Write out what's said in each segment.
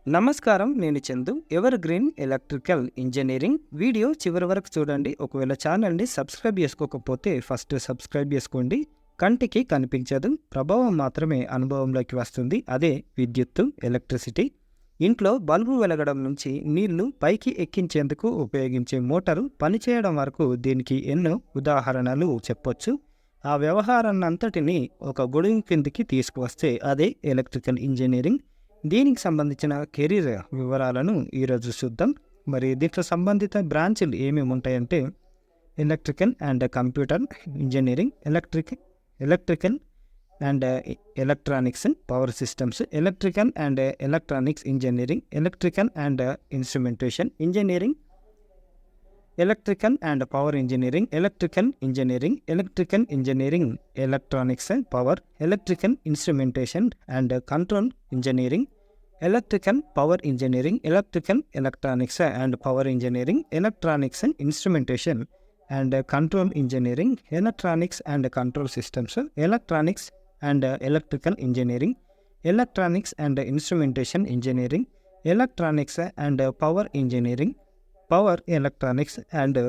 నమస్కారం, నేను Chandu. Ever green electrical engineering video చివరి వరకు చూడండి. ఒకవేళ ఛానల్ని సబ్స్క్రైబ్ చేసుకోకపోతే ఫస్ట్ సబ్స్క్రైబ్ చేసుకోండి. కంటికి కనిపించదు, ప్రభావం మాత్రమే అనుభవంలోకి వస్తుంది. అదే విద్యుత్తు, ఎలక్ట్రిసిటీ. ఇంట్లో బల్బు వెలగడం నుంచి నీళ్లు పైకి ఎక్కించేందుకు ఉపయోగించే మోటారు పనిచేయడం వరకు దీనికి ఎన్నో ఉదాహరణలు చెప్పొచ్చు. ఆ వ్యవహారాన్నంతటినీ ఒక గొడుగు కిందికి తీసుకువస్తే అదే ఎలక్ట్రికల్ ఇంజనీరింగ్. దీనికి సంబంధించిన కెరీర్ వివరాలను ఈరోజు చూద్దాం. మరి దీంట్లో సంబంధిత బ్రాంచ్లు ఏమేమి ఉంటాయంటే electrical and computer engineering, electrical and electronics, power systems, electrical and electronics engineering, electrical and instrumentation engineering, electrical and power engineering, electrical engineering, electronics and power, electrical instrumentation and control engineering, electrical power engineering, electrical electronics and power engineering, electronics and instrumentation and control engineering, electronics and control systems, electronics and electrical engineering, electronics and instrumentation engineering, electronics and power engineering, power electronics and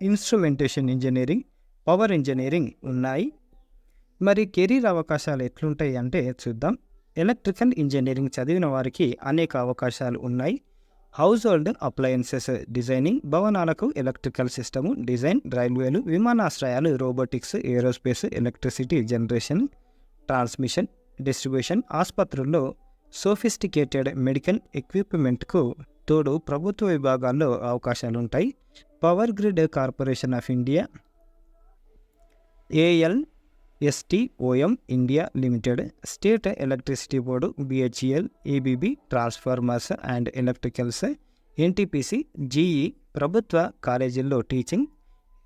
instrumentation engineering, power engineering ఉన్నాయి. మరి career అవకాశాలు ఎట్లుంటాయి అంటే చూద్దాం. Electrical engineering చదివిన వారికి అనేక అవకాశాలు ఉన్నాయి. హౌస్ హోల్డ్ అప్లయన్సెస్ డిజైనింగ్, భవనాలకు ఎలక్ట్రికల్ సిస్టము డిజైన్, రైల్వేలు, విమానాశ్రయాలు, robotics, aerospace, electricity generation, transmission, distribution, ఆసుపత్రుల్లో సోఫిస్టికేటెడ్ మెడికల్ ఎక్విప్మెంట్కు తోడు ప్రభుత్వ విభాగాల్లో అవకాశాలు ఉంటాయి. Power grid corporation of India, ALSTOM India limited, state electricity board, BHEL, ABB, transformers and electricals, NTPC, GE, ప్రభుత్వ కాలేజీల్లో teaching,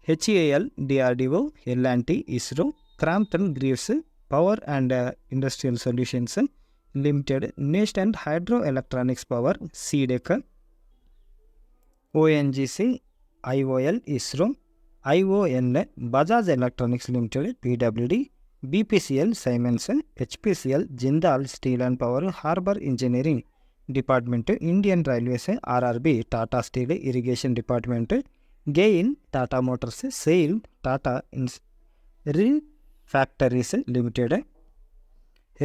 HAL, DRDO, L&T, ISRO, Crompton Greaves power and industrial solutions limited, national hydro electronics power, CDEC, ONGC, IOL, ISRO, ION, Bajaj electronics limited, PWD, BPCL, Siemens, HPCL, Jindal steel and power, harbour engineering department, Indian railways, RRB, Tata steel irrigation department, గెయిన్, Tata motors, SAIL, Tata రిన్ factories limited,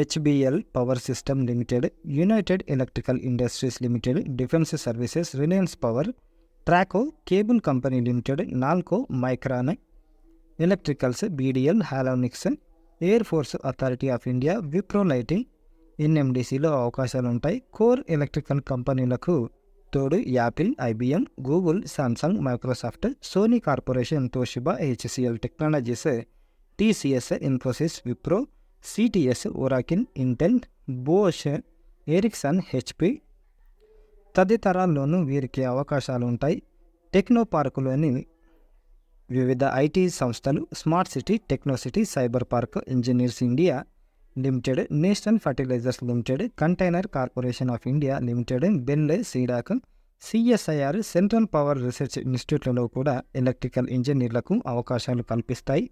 HBL power system limited, united electrical industries limited, defence services, Reliance power, Traco cable company limited, NALCO Micron electricals, BDL, Halonix, air force authority of India, Wipro lighting, NMDCలో అవకాశాలు ఉంటాయి. Core electrical కంపెనీలకు తోడు Apple, IBM, Google, Samsung, Microsoft, Sony corporation, Toshiba, HCL technologies, TCS, Infosys, Wipro, CTS, Oracle, Intel, Bosch, Ericsson, HP తదితరాల్లోనూ వీరికి అవకాశాలు ఉంటాయి. Techno పార్కులోని వివిధ IT సంస్థలు, smart city, technocity, cyber park, engineers India limited, national fertilizers limited, container corporation of India limited, BEL, CDAC, CSIR, central power research ఇన్స్టిట్యూట్లలో కూడా electrical ఇంజనీర్లకు అవకాశాలు కల్పిస్తాయి.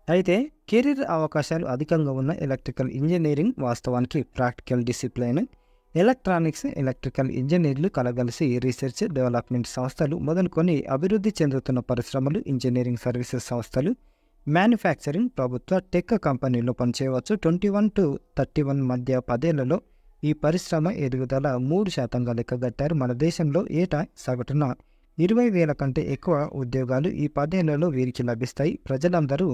అయితే కెరీర్ అవకాశాలు అధికంగా ఉన్న ఎలక్ట్రికల్ ఇంజనీరింగ్ వాస్తవానికి ప్రాక్టికల్ డిసిప్లైన్. ఎలక్ట్రానిక్స్, ఎలక్ట్రికల్ ఇంజనీర్లు కలగలిసి రీసెర్చ్ డెవలప్మెంట్ సంస్థలు మొదలుకొని అభివృద్ధి చెందుతున్న పరిశ్రమలు, ఇంజనీరింగ్ సర్వీసెస్ సంస్థలు, మ్యానుఫ్యాక్చరింగ్, ప్రభుత్వ టెక్ కంపెనీల్లో పనిచేయవచ్చు. 21 to 31 మధ్య 10 ఏళ్లలో ఈ పరిశ్రమ ఎదుగుదల 3% లెక్కగట్టారు. మన దేశంలో ఏటా సగటున 20,000 కంటే ఎక్కువ ఉద్యోగాలు ఈ 10 ఏళ్లలో వీరికి లభిస్తాయి. ప్రజలందరూ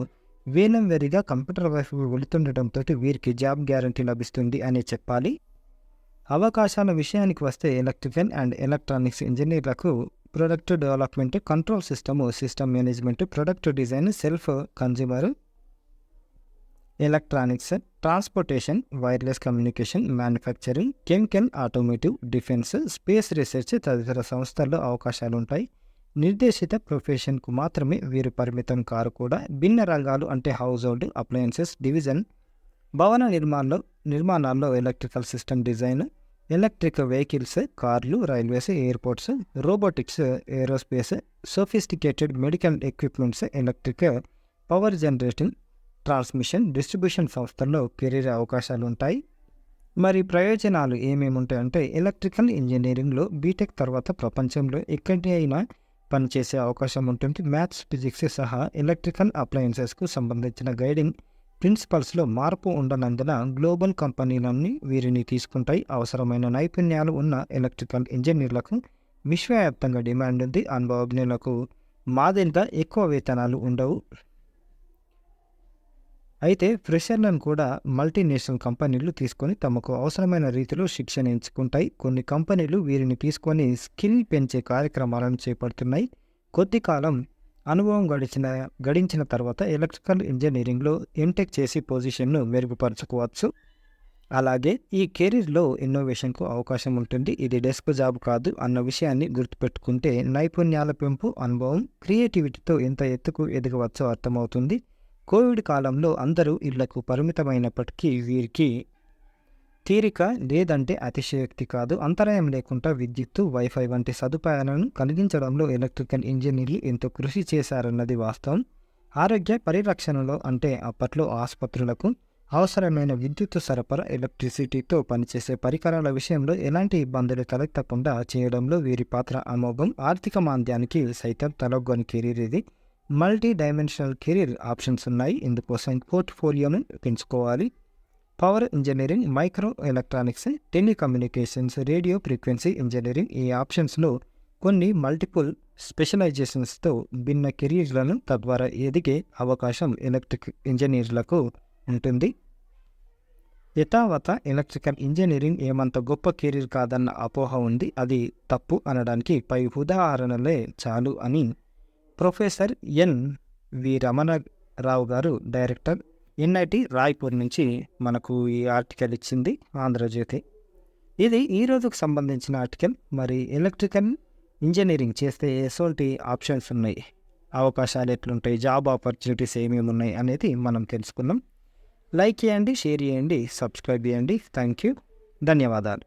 వేలం వెరిగా కంప్యూటర్ వైపు వెళుతుండటంతో వీరికి జాబ్ గ్యారంటీ లభిస్తుంది అని చెప్పాలి. అవకాశాల విషయానికి వస్తే ఎలక్ట్రికల్ అండ్ ఎలక్ట్రానిక్స్ ఇంజనీర్లకు product development, control system management, product design, self consumer electronics, transportation, wireless communication, manufacturing, chemical, automotive, defence, space research తదితర సంస్థల్లో అవకాశాలు ఉంటాయి. నిర్దేశిత ప్రొఫెషన్కు మాత్రమే వీరు పరిమితం కారు కూడా. భిన్న రంగాలు అంటే హౌస్ హోల్డ్ అప్లయన్సెస్ డివిజన్, భవన నిర్మాణాల్లో electrical system design, electric vehicles, కార్లు, railways, airports, robotics, aerospace, sophisticated medical equipments, electric power generating, transmission, distribution సంస్థల్లో కెరీర్ అవకాశాలు ఉంటాయి. మరి ప్రయోజనాలు ఏమేమి ఉంటాయంటే ఎలక్ట్రికల్ ఇంజనీరింగ్లో బీటెక్ తర్వాత ప్రపంచంలో ఎక్కడైనా పనిచేసే అవకాశం ఉంటుంది. మ్యాథ్స్, ఫిజిక్స్ సహా ఎలక్ట్రికల్ అప్లయన్సెస్కు సంబంధించిన గైడింగ్ ప్రిన్సిపల్స్లో మార్పు ఉండనందున గ్లోబల్ కంపెనీలన్నీ వీరిని తీసుకుంటాయి. అవసరమైన నైపుణ్యాలు ఉన్న ఎలక్ట్రికల్ ఇంజనీర్లకు విశ్వవ్యాప్తంగా డిమాండ్ ఉంది. అనుభవజ్ఞులకు మాదిరిగా ఎక్కువ వేతనాలు ఉండవు. అయితే ఫ్రెషర్లను కూడా మల్టీనేషనల్ కంపెనీలు తీసుకొని తమకు అవసరమైన రీతిలో శిక్షణ ఎంచుకుంటాయి. కొన్ని కంపెనీలు వీరిని తీసుకొని స్కిల్ పెంచే కార్యక్రమాలను చేపడుతున్నాయి. కొద్ది కాలం అనుభవం గడించిన తర్వాత ఎలక్ట్రికల్ ఇంజనీరింగ్లో ఎంటెక్ చేసి పొజిషన్ను మెరుగుపరచుకోవచ్చు. అలాగే ఈ కెరీర్లో ఇన్నోవేషన్కు అవకాశం ఉంటుంది. ఇది డెస్క్ జాబ్ కాదు అన్న విషయాన్ని గుర్తుపెట్టుకుంటే నైపుణ్యాల పెంపు, అనుభవం, క్రియేటివిటీతో ఎంత ఎత్తుకు ఎదగవచ్చో అర్థమవుతుంది. కోవిడ్ కాలంలో అందరూ ఇళ్లకు పరిమితమైనప్పటికీ వీరికి తీరిక లేదంటే అతిశయోక్తి కాదు. అంతరాయం లేకుండా విద్యుత్తు, వైఫై వంటి సదుపాయాలను కలిగించడంలో ఎలక్ట్రికల్ ఇంజనీర్లు ఎంతో కృషి చేశారన్నది వాస్తవం. ఆరోగ్య పరిరక్షణలో అంటే అప్పట్లో ఆసుపత్రులకు అవసరమైన విద్యుత్ సరఫరా, ఎలక్ట్రిసిటీతో పనిచేసే పరికరాల విషయంలో ఎలాంటి ఇబ్బందులు తలెత్తకుండా చేయడంలో వీరి పాత్ర అమోఘం. ఆర్థిక మాంద్యానికి సైతం తలొగ్గని కెరీర్ ఇది. మల్టీ డైమెన్షనల్ కెరీర్ ఆప్షన్స్ ఉన్నాయి. ఇందుకోసం పోర్ట్ఫోలియోను పెంచుకోవాలి. Power engineering, micro electronics, telecommunications, radio frequency engineering ఈ ఆప్షన్స్లో కొన్ని మల్టిపుల్ స్పెషలైజేషన్స్తో భిన్న కెరీర్లను తద్వారా ఎదిగే అవకాశం ఎలక్ట్రిక్ ఇంజనీర్లకు ఉంటుంది. యథావత ఎలక్ట్రికల్ ఇంజనీరింగ్ ఏమంత గొప్ప కెరీర్ కాదన్న అపోహ ఉంది. అది తప్పు అనడానికి పై ఉదాహరణలే చాలు అని ప్రొఫెసర్ ఎన్.వి. రమణరావు గారు, డైరెక్టర్, ఎన్ఐటి రాయ్పూర్ నుంచి మనకు ఈ ఆర్టికల్ ఇచ్చింది ఆంధ్రజ్యోతి. ఇది ఈ రోజుకు సంబంధించిన ఆర్టికల్. మరి ఎలక్ట్రికల్ ఇంజనీరింగ్ చేస్తే ఎటువంటి ఆప్షన్స్ ఉన్నాయి, అవకాశాలు ఎట్లుంటాయి, జాబ్ ఆపర్చునిటీస్ ఏమేమి ఉన్నాయి అనేది మనం తెలుసుకుందాం. లైక్ చేయండి, షేర్ చేయండి, సబ్స్క్రైబ్ చేయండి. థ్యాంక్ యూ, ధన్యవాదాలు.